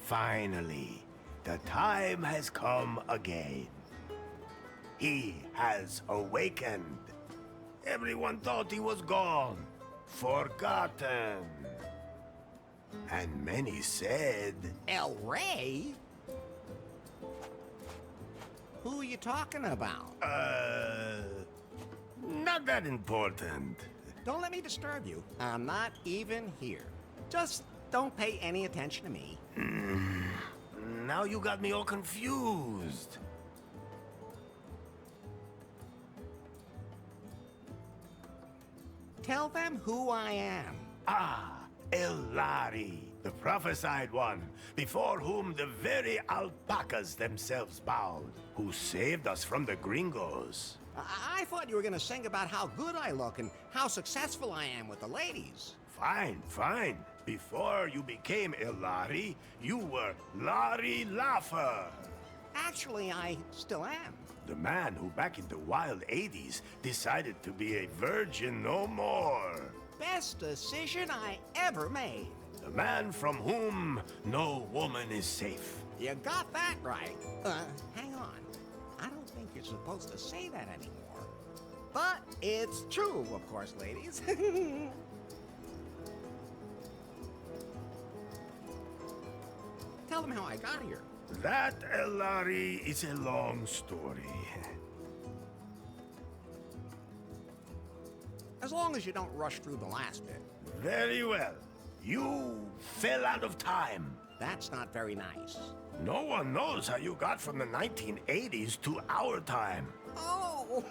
Finally, the time has come again. He has awakened. Everyone thought he was gone, forgotten. And many said, El Rey? Who are you talking about? not that important. Don't let me disturb you. I'm not even here. Just don't pay any attention to me. Now you got me all confused. Tell them who I am. Ah, Elari, the prophesied one, before whom the very alpacas themselves bowed, who saved us from the gringos. I thought you were gonna sing about how good I look and how successful I am with the ladies. Fine, fine. Before you became Elari, you were Larry Laugher. Actually, I still am. The man who back in the wild 80s decided to be a virgin no more. Best decision I ever made. The man from whom no woman is safe. You got that right. Hang on. I don't think you're supposed to say that anymore. But it's true, of course, ladies. Tell them how I got here. That, Elari, is a long story. As long as you don't rush through the last bit. Very well. You fell out of time. That's not very nice. No one knows how you got from the 1980s to our time. Oh,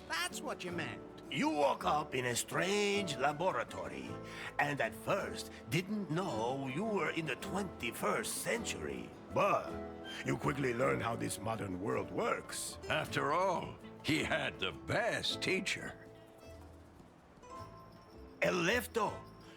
that's what you meant. You woke up in a strange laboratory, and at first didn't know you were in the 21st century. But you quickly learned how this modern world works. After all, he had the best teacher. Elefto,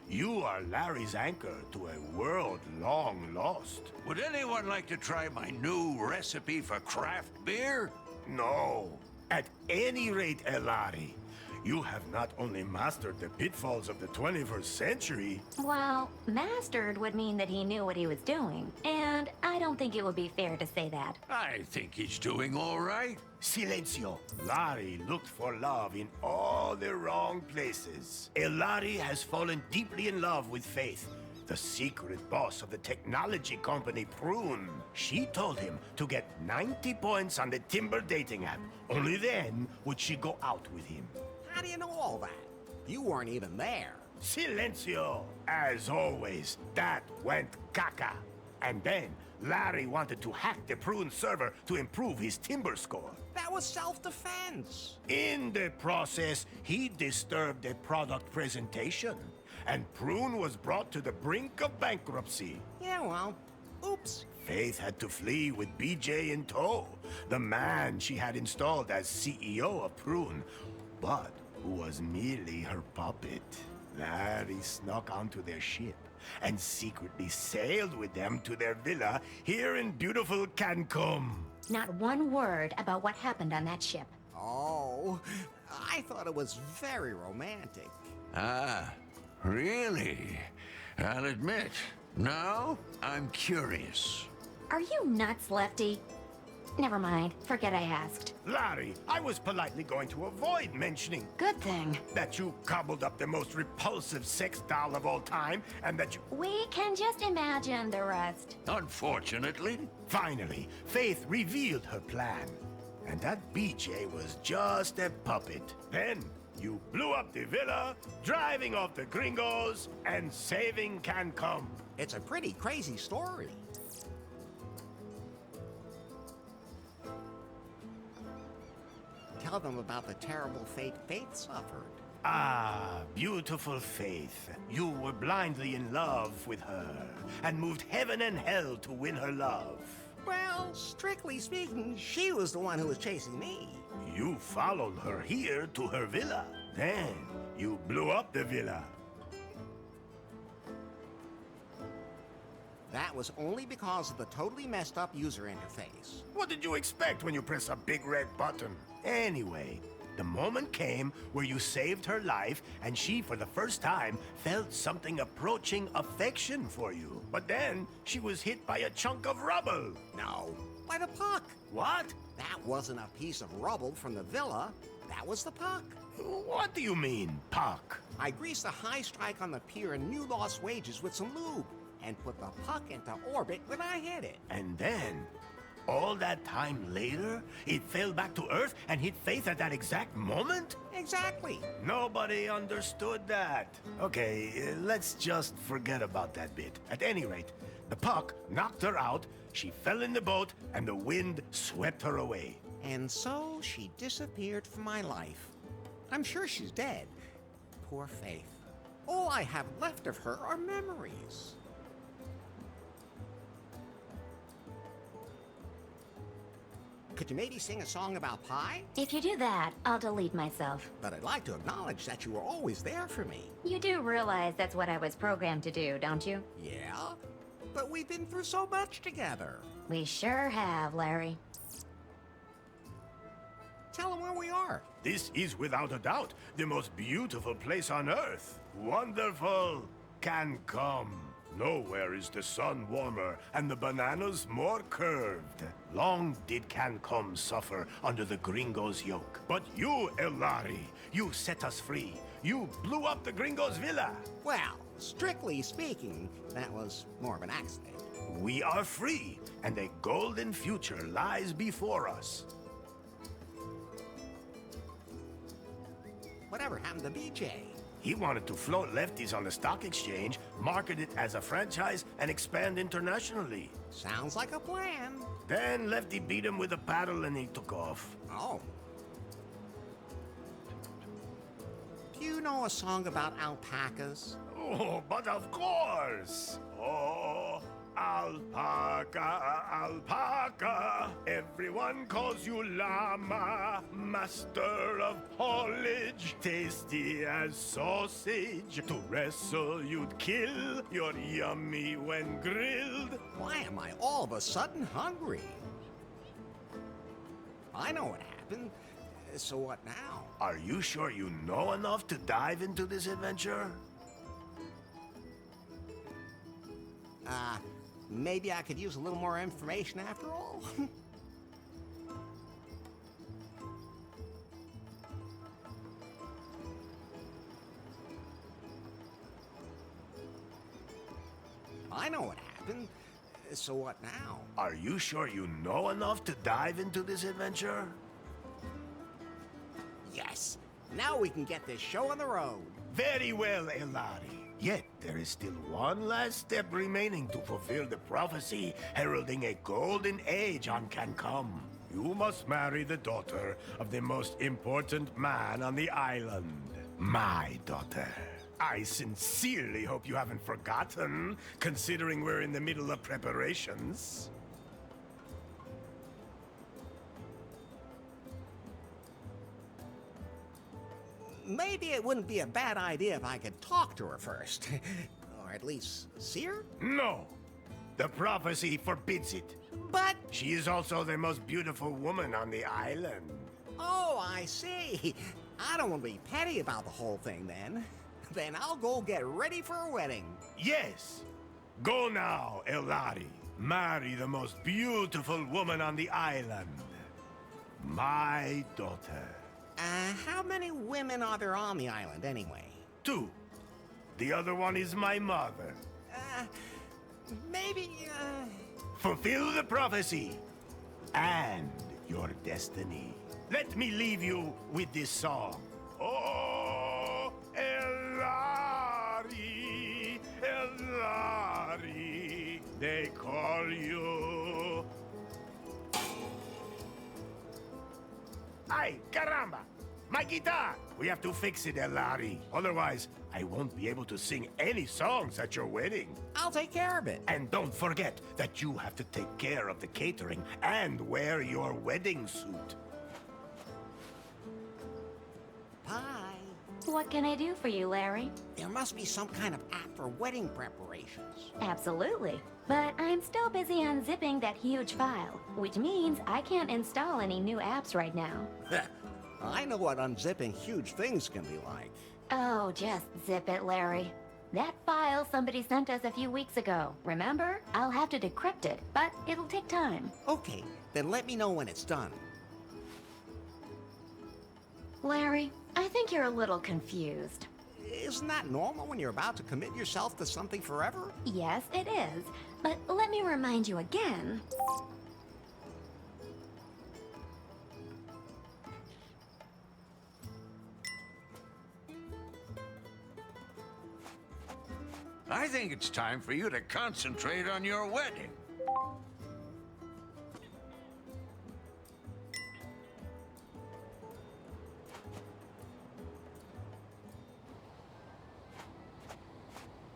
you are Larry's anchor to a world long lost. Would anyone like to try my new recipe for craft beer? No. At any rate, Elari, you have not only mastered the pitfalls of the 21st century. Well, mastered would mean that he knew what he was doing, and I don't think it would be fair to say that. I think he's doing all right. Silencio. Larry looked for love in all the wrong places. Elari has fallen deeply in love with Faith, the secret boss of the technology company Prune. She told him to get 90 points on the Timber dating app. Only then would she go out with him. How do you know all that? You weren't even there. Silencio! As always, that went caca. And then, Larry wanted to hack the Prune server to improve his Timber score. That was self-defense. In the process, he disturbed the product presentation, and Prune was brought to the brink of bankruptcy. Yeah, well, oops. Faith had to flee with BJ in tow, the man she had installed as CEO of Prune, but who was merely her puppet. Larry snuck onto their ship and secretly sailed with them to their villa here in beautiful Cancum. Not one word about what happened on that ship. Oh, I thought it was very romantic. Ah, really? I'll admit, now I'm curious. Are you nuts, Lefty? Never mind. Forget I asked. Larry, I was politely going to avoid mentioning Good thing. that you cobbled up the most repulsive sex doll of all time, and that you... We can just imagine the rest. Unfortunately, Finally, Faith revealed her plan. And that BJ was just a puppet. Then, you blew up the villa, driving off the gringos, and saving Cancum. It's a pretty crazy story. Tell them about the terrible fate Faith suffered. Ah, beautiful Faith. You were blindly in love with her, and moved heaven and hell to win her love. Well, strictly speaking, she was the one who was chasing me. You followed her here to her villa. Then, you blew up the villa. That was only because of the totally messed up user interface. What did you expect when you press a big red button? Anyway, the moment came where you saved her life, and she, for the first time, felt something approaching affection for you. But then, she was hit by a chunk of rubble. No, by the puck. What? That wasn't a piece of rubble from the villa. That was the puck. What do you mean, puck? I greased a high strike on the pier in New Lost Wages with some lube and put the puck into orbit when I hit it. And then, all that time later, it fell back to Earth and hit Faith at that exact moment? Exactly. Nobody understood that. Okay, let's just forget about that bit. At any rate, the puck knocked her out, she fell in the boat, and the wind swept her away. And so she disappeared from my life. I'm sure she's dead. Poor Faith. All I have left of her are memories. Could you maybe sing a song about pie? If you do that, I'll delete myself. But I'd like to acknowledge that you were always there for me. You do realize that's what I was programmed to do, don't you? Yeah? But we've been through so much together. We sure have, Larry. Tell them where we are. This is without a doubt the most beautiful place on Earth. Wonderful Cancum. Nowhere is the sun warmer and the bananas more curved. Long did Cancum suffer under the gringo's yoke. But you, Elari, you set us free. You blew up the gringo's villa. Well, strictly speaking, that was more of an accident. We are free, and a golden future lies before us. Whatever happened to BJ? He wanted to float lefties on the stock exchange, market it as a franchise, and expand internationally. Sounds like a plan. Then Lefty beat him with a paddle and he took off. Oh. Do you know a song about alpacas? Oh, but of course! Oh, alpaca, alpaca. Everyone calls you llama, master of haulage, tasty as sausage. To wrestle you'd kill, you're yummy when grilled. Why am I all of a sudden hungry? I know what happened. So what now? Are you sure you know enough to dive into this adventure? Maybe I could use a little more information after all. I know what happened. So what now? Are you sure you know enough to dive into this adventure? Yes. Now we can get this show on the road. Very well, Elari. Yet there is still one last step remaining to fulfill the prophecy heralding a golden age on Cancum. You must marry the daughter of the most important man on the island. My daughter. I sincerely hope you haven't forgotten, considering we're in the middle of preparations. Maybe it wouldn't be a bad idea if I could talk to her first. Or at least see her? No. The prophecy forbids it. But... She is also the most beautiful woman on the island. Oh, I see. I don't want to be petty about the whole thing then. Then I'll go get ready for a wedding. Yes. Go now, Elari. Marry the most beautiful woman on the island. My daughter. How many women are there on the island anyway? 2. The other one is my mother. Maybe, Fulfill the prophecy and your destiny. Let me leave you with this song. Oh, Elari, Elari, they call you. Ay, caramba! My guitar! We have to fix it, Elari. Otherwise, I won't be able to sing any songs at your wedding. I'll take care of it. And don't forget that you have to take care of the catering and wear your wedding suit. Bye. What can I do for you, Larry? There must be some kind of app for wedding preparations. Absolutely. But I'm still busy unzipping that huge file, which means I can't install any new apps right now. I know what unzipping huge things can be like. Oh, just zip it, Larry. That file somebody sent us a few weeks ago, remember? I'll have to decrypt it, but it'll take time. Okay, then let me know when it's done. Larry, I think you're a little confused. Isn't that normal when you're about to commit yourself to something forever? Yes, it is. But let me remind you again. I think it's time for you to concentrate on your wedding.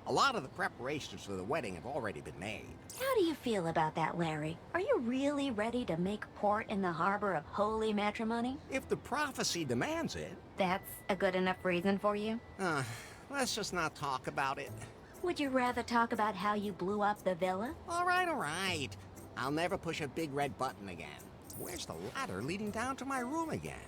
A lot of the preparations for the wedding have already been made. How do you feel about that, Larry? Are you really ready to make port in the harbor of holy matrimony? If the prophecy demands it. That's a good enough reason for you? Let's just not talk about it. Would you rather talk about how you blew up the villa? All right. I'll never push a big red button again. Where's the ladder leading down to my room again?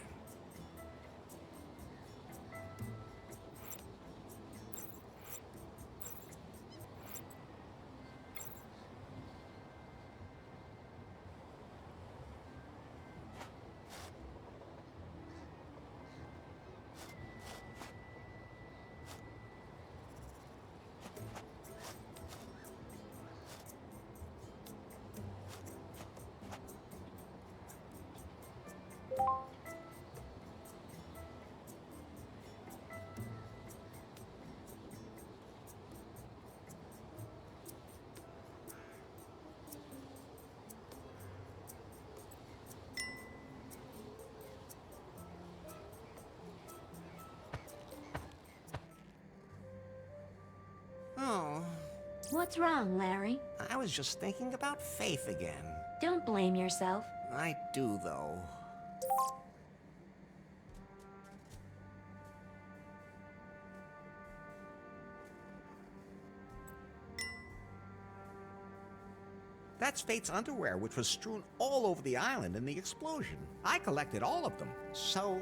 Oh, What's wrong, Larry? I was just thinking about Faith again. Don't blame yourself. I do, though. That's Faith's underwear, which was strewn all over the island in the explosion. I collected all of them. So,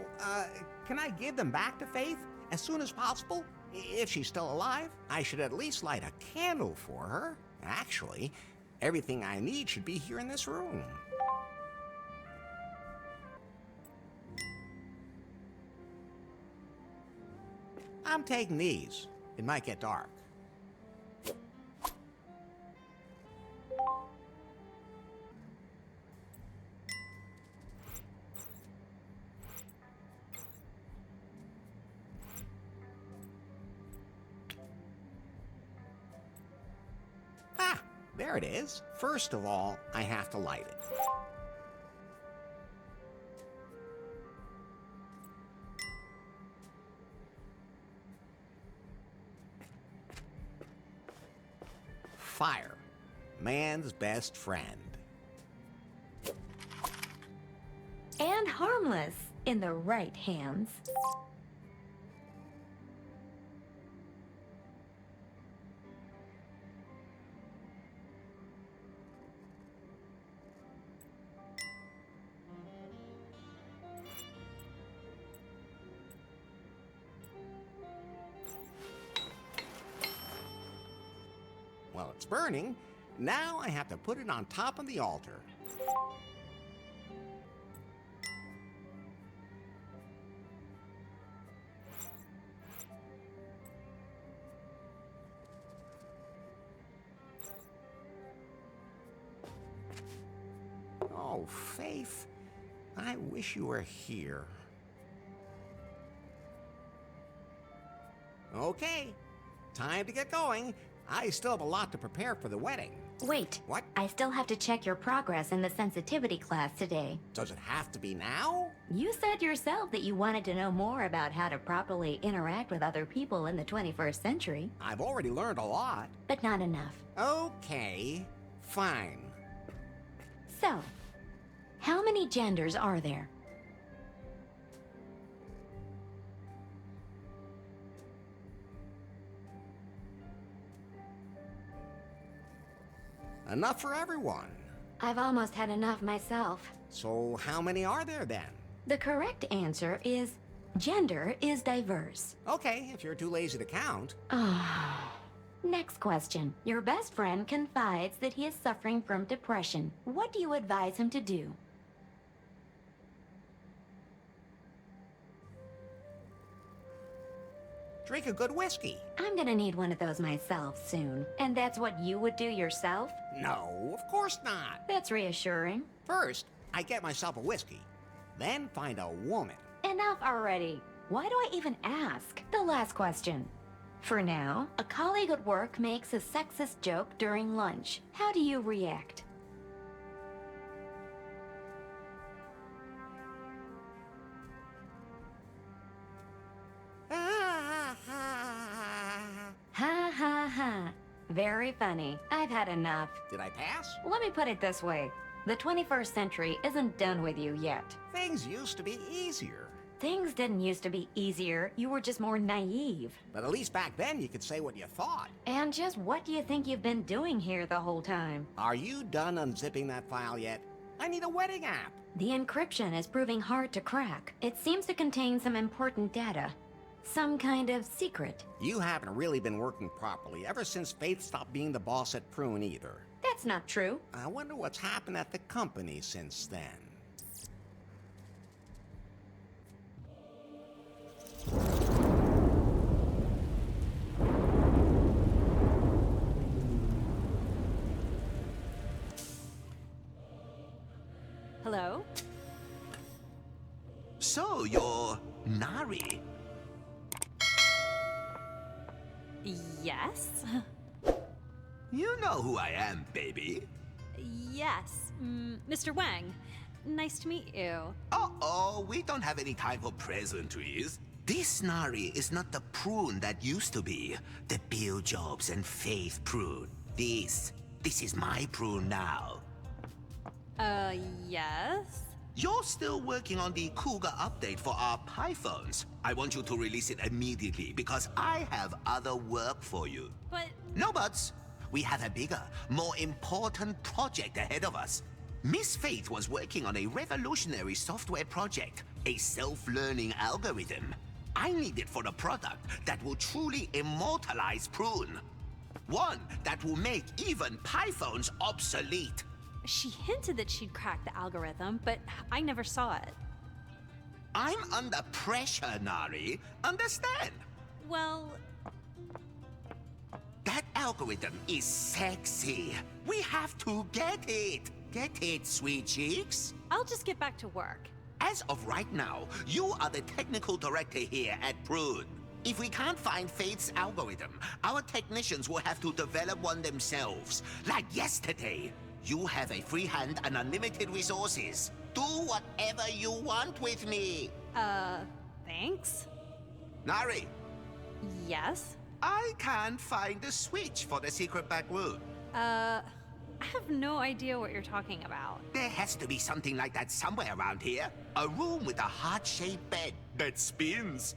can I give them back to Faith as soon as possible? If she's still alive, I should at least light a candle for her. Actually, everything I need should be here in this room. I'm taking these. It might get dark. Ah, there it is. First of all, I have to light it. Fire, man's best friend. And harmless in the right hands. Well, it's burning. Now I have to put it on top of the altar. Oh, Faith, I wish you were here. Okay, time to get going. I still have a lot to prepare for the wedding. Wait. What? I still have to check your progress in the sensitivity class today. Does it have to be now? You said yourself that you wanted to know more about how to properly interact with other people in the 21st century, I've already learned a lot. but not enough. Okay, fine. So, how many genders are there? Enough for everyone. I've almost had enough myself. So how many are there then? The correct answer is gender is diverse. Okay, if you're too lazy to count. Next question. Your best friend confides that he is suffering from depression. What do you advise him to do? Drink a good whiskey. I'm gonna need one of those myself soon. And that's what you would do yourself? No, of course not. That's reassuring. First, I get myself a whiskey. Then find a woman. Enough already. Why do I even ask? The last question. For now, a colleague at work makes a sexist joke during lunch. How do you react? Ha ha ha. Very funny. I've had enough. Did I pass? Let me put it this way. The 21st century isn't done with you yet. Things used to be easier. Things didn't used to be easier. You were just more naive. But at least back then you could say what you thought. And just what do you think you've been doing here the whole time? Are you done unzipping that file yet? I need a wedding app. The encryption is proving hard to crack. It seems to contain some important data. Some kind of secret. You haven't really been working properly ever since Faith stopped being the boss at Prune either. That's not true. I wonder what's happened at the company since then. Hello? So, you're Nari. Yes? You know who I am, baby. Yes. Mr. Wang. Nice to meet you. Uh-oh, we don't have any time for pleasantries. This Nari is not the Prune that used to be. The Bill Jobs and Faith Prune. This is my Prune now. Yes? You're still working on the Cougar update for our Pythons. I want you to release it immediately because I have other work for you. But... No buts. We have a bigger, more important project ahead of us. Miss Faith was working on a revolutionary software project, a self-learning algorithm. I need it for a product that will truly immortalize Prune. One that will make even Pythons obsolete. She hinted that she'd cracked the algorithm, but I never saw it. I'm under pressure, Nari. Understand? Well... That algorithm is sexy. We have to get it. Get it, sweet cheeks? I'll just get back to work. As of right now, you are the technical director here at Prune. If we can't find Faith's algorithm, our technicians will have to develop one themselves. Like yesterday. You have a free hand and unlimited resources. Do whatever you want with me. Thanks? Nari, Yes? I can't find the switch for the secret back room. I have no idea what you're talking about. There has to be something like that somewhere around here. A room with a heart-shaped bed that spins.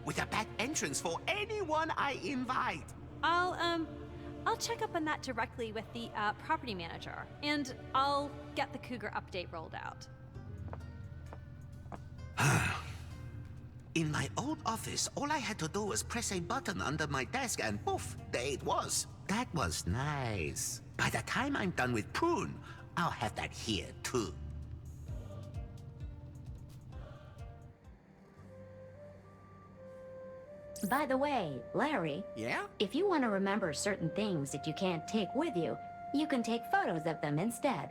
With a back entrance for anyone I invite. I'll check up on that directly with the property manager, and I'll get the Cougar update rolled out. In my old office, all I had to do was press a button under my desk and poof, there it was. That was nice. By the time I'm done with Prune, I'll have that here too. By the way, Larry, Yeah? if you want to remember certain things that you can't take with you, you can take photos of them instead.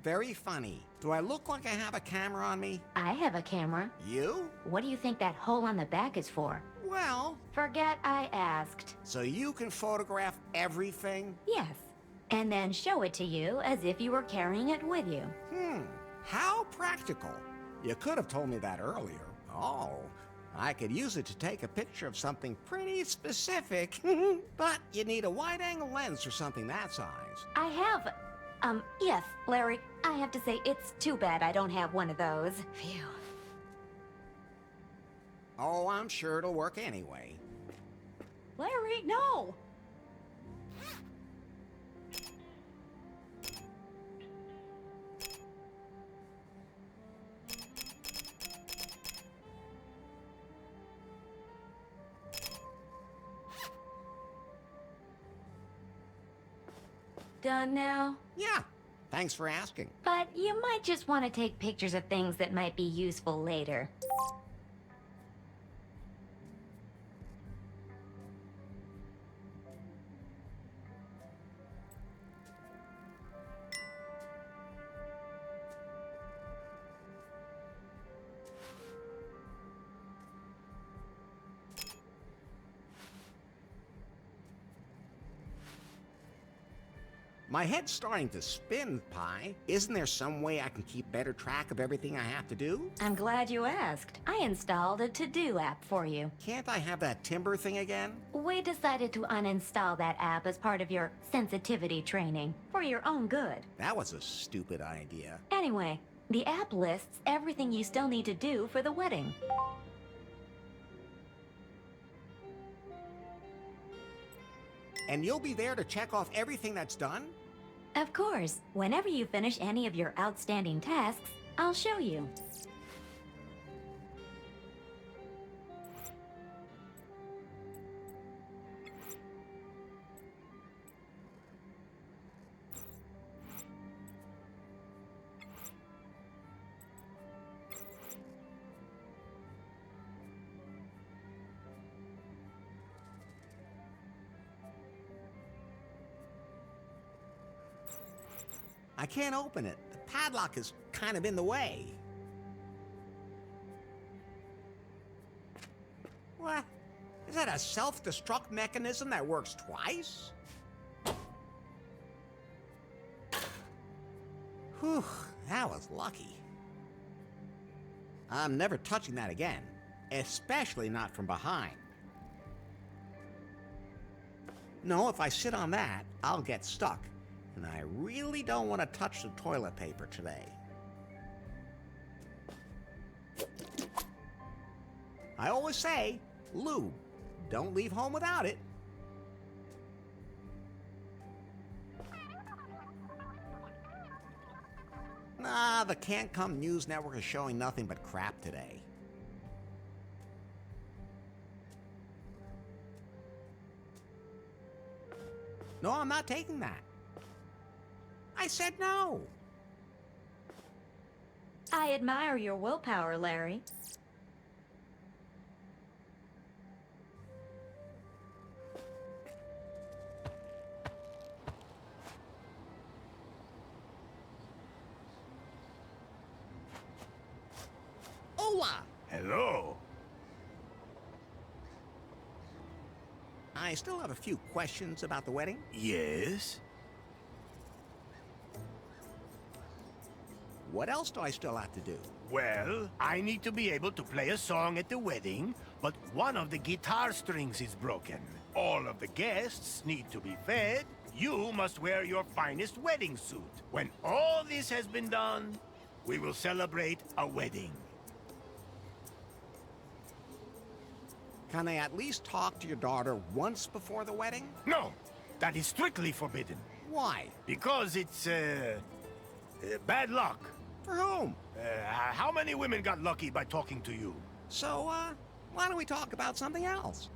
Very funny. Do I look like I have a camera on me? I have a camera. You? What do you think that hole on the back is for? Well, Forget I asked. so you can photograph everything? Yes. And then show it to you as if you were carrying it with you. How practical. You could have told me that earlier. Oh, I could use it to take a picture of something pretty specific. But you need a wide-angle lens for something that size. I have... yes, Larry, I have to say it's too bad I don't have one of those. Phew. Oh, I'm sure it'll work anyway. Larry, no! done now? Yeah, thanks for asking. But you might just want to take pictures of things that might be useful later. My head's starting to spin, Pi. Isn't there some way I can keep better track of everything I have to do? I'm glad you asked. I installed a to-do app for you. Can't I have that timber thing again? We decided to uninstall that app as part of your sensitivity training, for your own good. That was a stupid idea. Anyway, the app lists everything you still need to do for the wedding. And you'll be there to check off everything that's done? Of course, whenever you finish any of your outstanding tasks, I'll show you. I can't open it. The padlock is kind of in the way. What? Is that a self-destruct mechanism that works twice? Whew, that was lucky. I'm never touching that again, especially not from behind. No, if I sit on that, I'll get stuck. And I really don't want to touch the toilet paper today. I always say, lube, don't leave home without it. Nah, the Cancum News Network is showing nothing but crap today. No, I'm not taking that. I said no. I admire your willpower, Larry. Hola! Hello. I still have a few questions about the wedding. Yes? What else do I still have to do? Well, I need to be able to play a song at the wedding, but one of the guitar strings is broken. All of the guests need to be fed. You must wear your finest wedding suit. When all this has been done, we will celebrate a wedding. Can I at least talk to your daughter once before the wedding? No, that is strictly forbidden. Why? Because it's, bad luck. For whom? How many women got lucky by talking to you? So, why don't we talk about something else?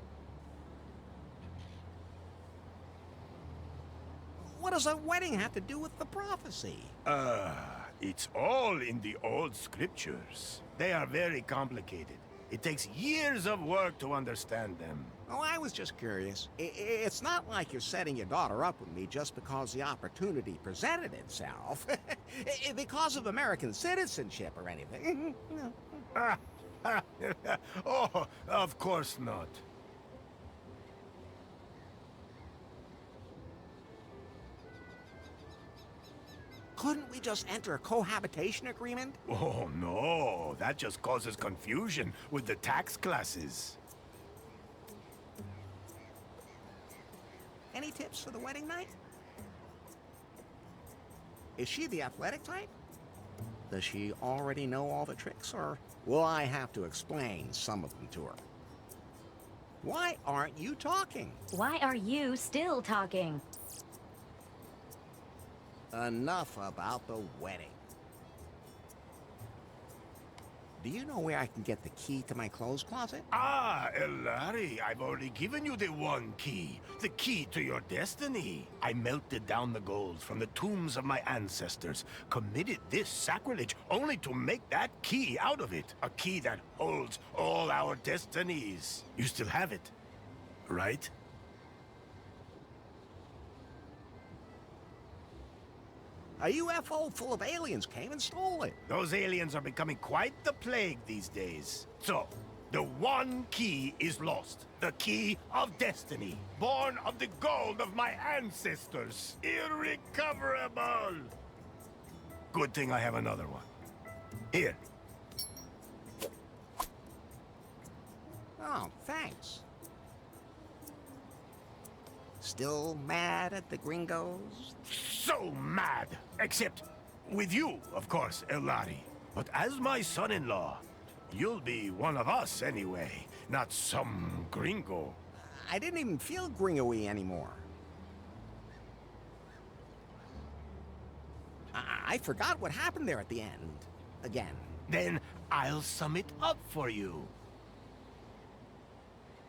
What does a wedding have to do with the prophecy? It's all in the old scriptures. They are very complicated. It takes years of work to understand them. Oh, I was just curious. It's not like you're setting your daughter up with me just because the opportunity presented itself. Because of American citizenship or anything. Oh, of course not. Couldn't we just enter a cohabitation agreement? Oh, no. That just causes confusion with the tax classes. Any tips for the wedding night? Is she the athletic type? Does she already know all the tricks, or will I have to explain some of them to her? Why aren't you talking? Why are you still talking? Enough about the wedding. Do you know where I can get the key to my clothes closet? Ah, Elari, I've already given you the one key. The key to your destiny. I melted down the gold from the tombs of my ancestors, committed this sacrilege only to make that key out of it. A key that holds all our destinies. You still have it, right? A UFO full of aliens came and stole it. Those aliens are becoming quite the plague these days. So, the one key is lost. The key of destiny. Born of the gold of my ancestors. Irrecoverable! Good thing I have another one. Here. Oh, thanks. Still mad at the gringos? So mad! Except with you, of course, Elari. But as my son-in-law, you'll be one of us anyway, not some gringo. I didn't even feel gringo-y anymore. I forgot what happened there at the end. Again. Then I'll sum it up for you.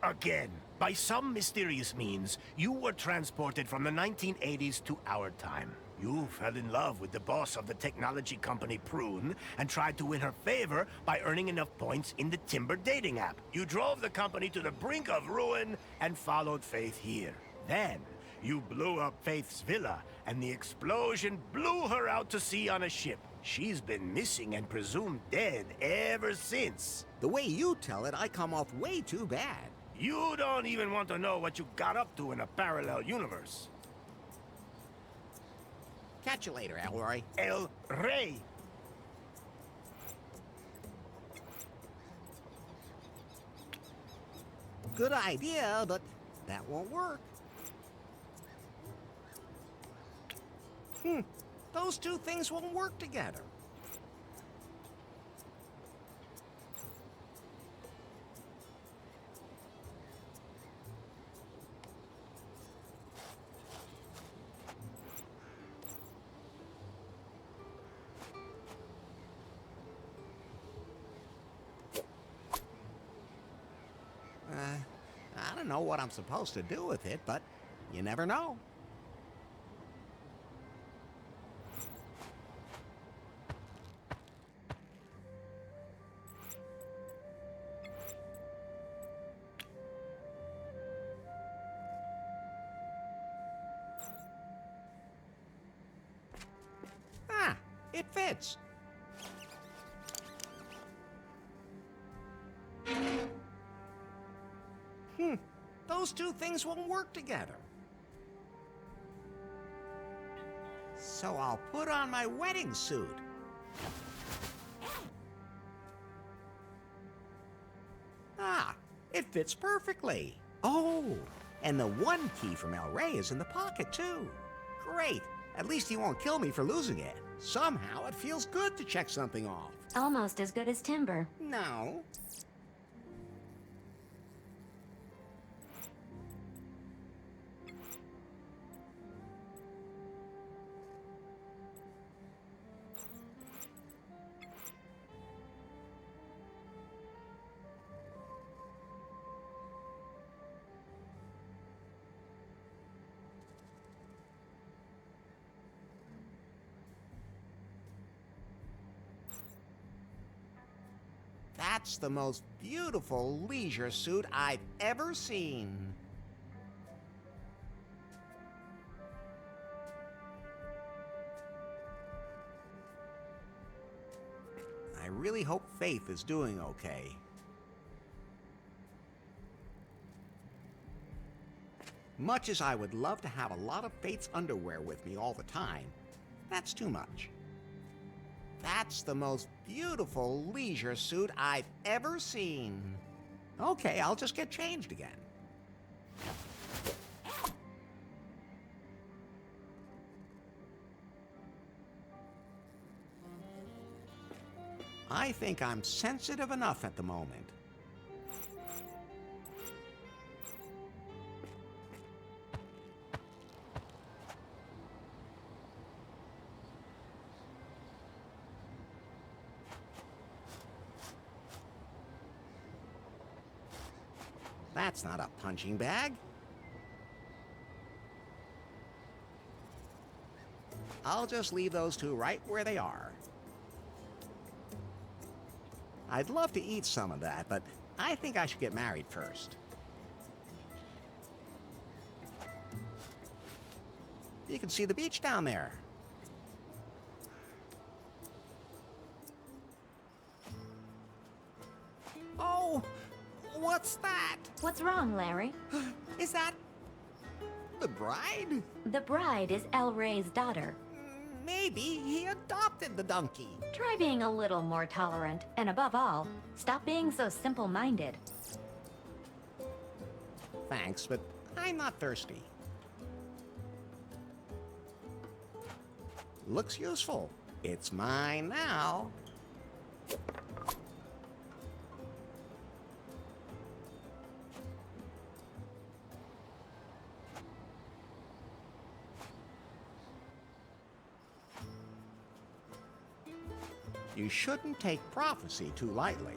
Again, by some mysterious means, you were transported from the 1980s to our time. You fell in love with the boss of the technology company Prune and tried to win her favor by earning enough points in the Timber dating app. You drove the company to the brink of ruin and followed Faith here. Then, you blew up Faith's villa, and the explosion blew her out to sea on a ship. She's been missing and presumed dead ever since. The way you tell it, I come off way too bad. You don't even want to know what you got up to in a parallel universe. Catch you later, Elroy. El Rey. Good idea, but that won't work. Those two things won't work together. I don't know what I'm supposed to do with it, but you never know. Ah, it fits. Those two things won't work together. So I'll put on my wedding suit. Ah, it fits perfectly. Oh, and the one key from El Rey is in the pocket, too. Great. At least he won't kill me for losing it. Somehow it feels good to check something off. Almost as good as Timber. No. That's the most beautiful leisure suit I've ever seen. I really hope Faith is doing okay. Much as I would love to have a lot of Faith's underwear with me all the time, that's too much. That's the most beautiful leisure suit I've ever seen. Okay, I'll just get changed again. I think I'm sensitive enough at the moment. That's not a punching bag. I'll just leave those two right where they are. I'd love to eat some of that, but I think I should get married first. You can see the beach down there. Oh, what's that? What's wrong, Larry? Is that the bride? The bride is El Rey's daughter. Maybe he adopted the donkey. Try being a little more tolerant, and above all, stop being so simple-minded. Thanks, but I'm not thirsty. Looks useful. It's mine now. You shouldn't take prophecy too lightly.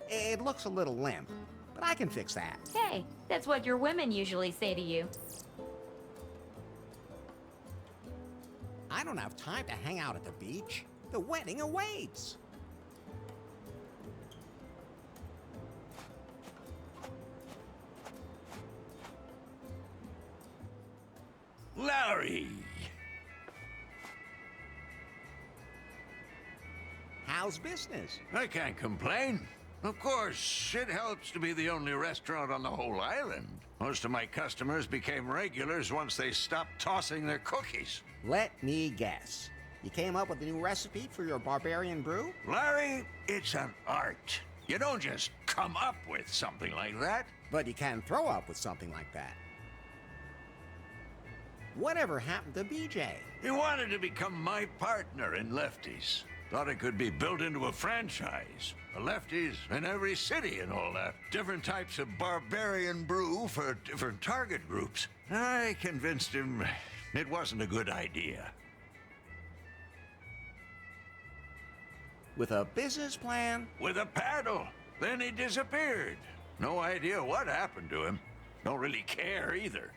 It looks a little limp, but I can fix that. Hey, that's what your women usually say to you. I don't have time to hang out at the beach. The wedding awaits. Larry! How's business? I can't complain. Of course, it helps to be the only restaurant on the whole island. Most of my customers became regulars once they stopped tossing their cookies. Let me guess. You came up with a new recipe for your barbarian brew? Larry, it's an art. You don't just come up with something like that. But you can throw up with something like that. Whatever happened to BJ? He wanted to become my partner in Lefties. Thought it could be built into a franchise. A Lefties in every city and all that. Different types of barbarian brew for different target groups. I convinced him it wasn't a good idea. With a business plan? With a paddle. Then he disappeared. No idea what happened to him. Don't really care either.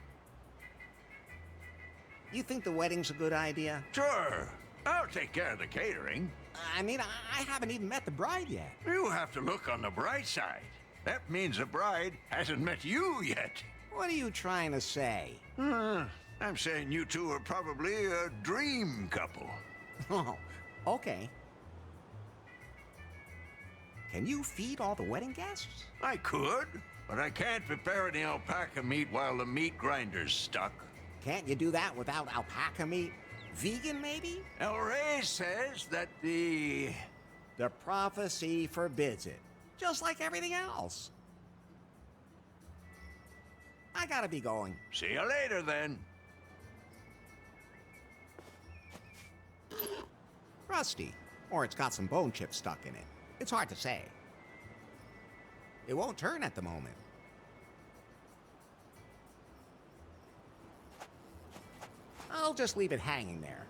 You think the wedding's a good idea? Sure. I'll take care of the catering. I mean, I haven't even met the bride yet. You have to look on the bright side. That means the bride hasn't met you yet. What are you trying to say? I'm saying you two are probably a dream couple. Oh, okay. Can you feed all the wedding guests? I could, but I can't prepare any alpaca meat while the meat grinder's stuck. Can't you do that without alpaca meat? Vegan, maybe? El Rey says that the prophecy forbids it. Just like everything else. I gotta be going. See you later, then. Rusty. Or it's got some bone chips stuck in it. It's hard to say. It won't turn at the moment. I'll just leave it hanging there.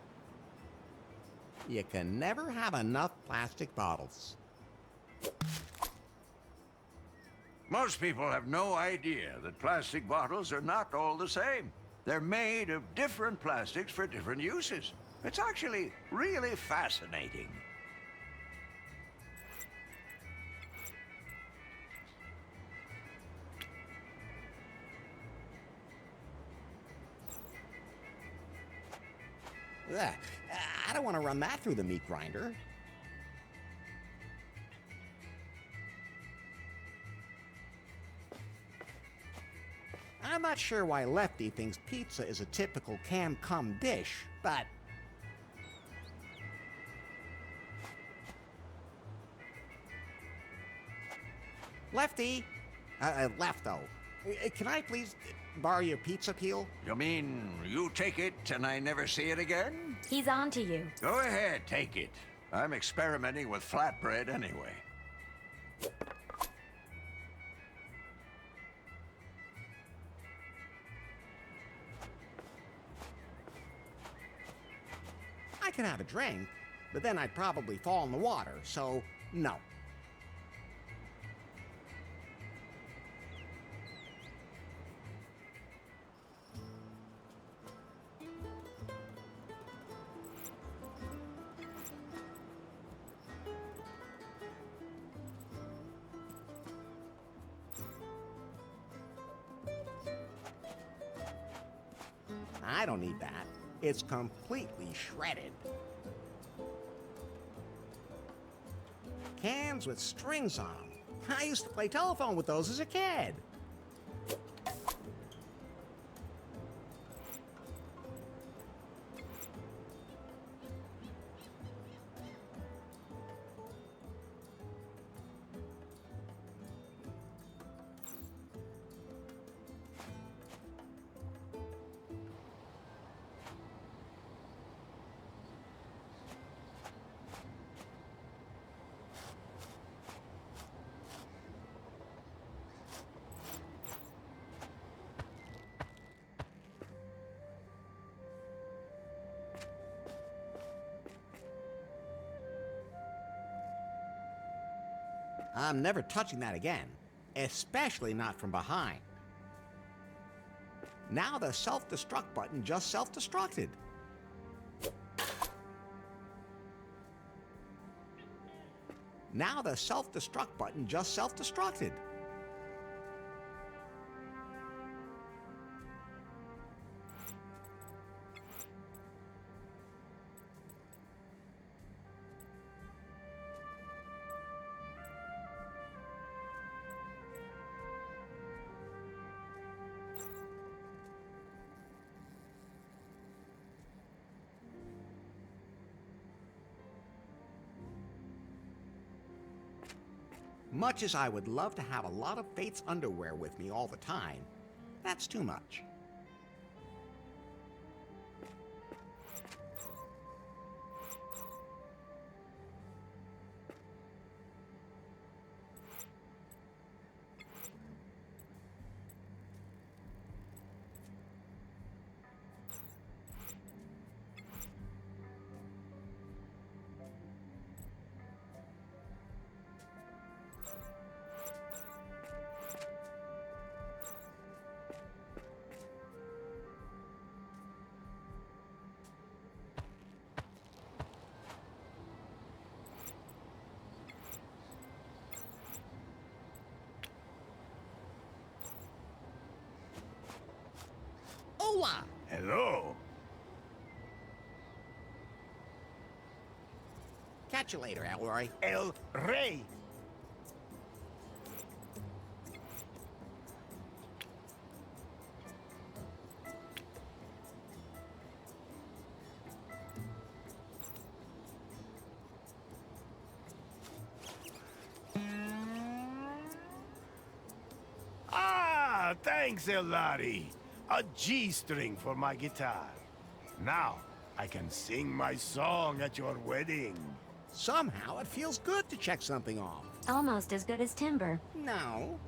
You can never have enough plastic bottles. Most people have no idea that plastic bottles are not all the same. They're made of different plastics for different uses. It's actually really fascinating. Ugh, I don't want to run that through the meat grinder. I'm not sure why Lefty thinks pizza is a typical Cancum dish, but... Lefty! Lefto. Can I please borrow your pizza peel? You mean you take it and I never see it again? He's on to you. Go ahead, take it. I'm experimenting with flatbread anyway. can have a drink, but then I'd probably fall in the water, so no. I don't need that. It's completely shredded. Cans with strings on them. I used to play telephone with those as a kid. I'm never touching that again, especially not from behind. Now the self-destruct button just self-destructed. Now the self-destruct button just self-destructed. Much as I would love to have a lot of Fate's underwear with me all the time, that's too much. Hola! Hello. Catch you later, Elroy. El Rey. Ah, thanks, Elari. A G-string for my guitar. Now, I can sing my song at your wedding. Somehow it feels good to check something off. Almost as good as timber. No.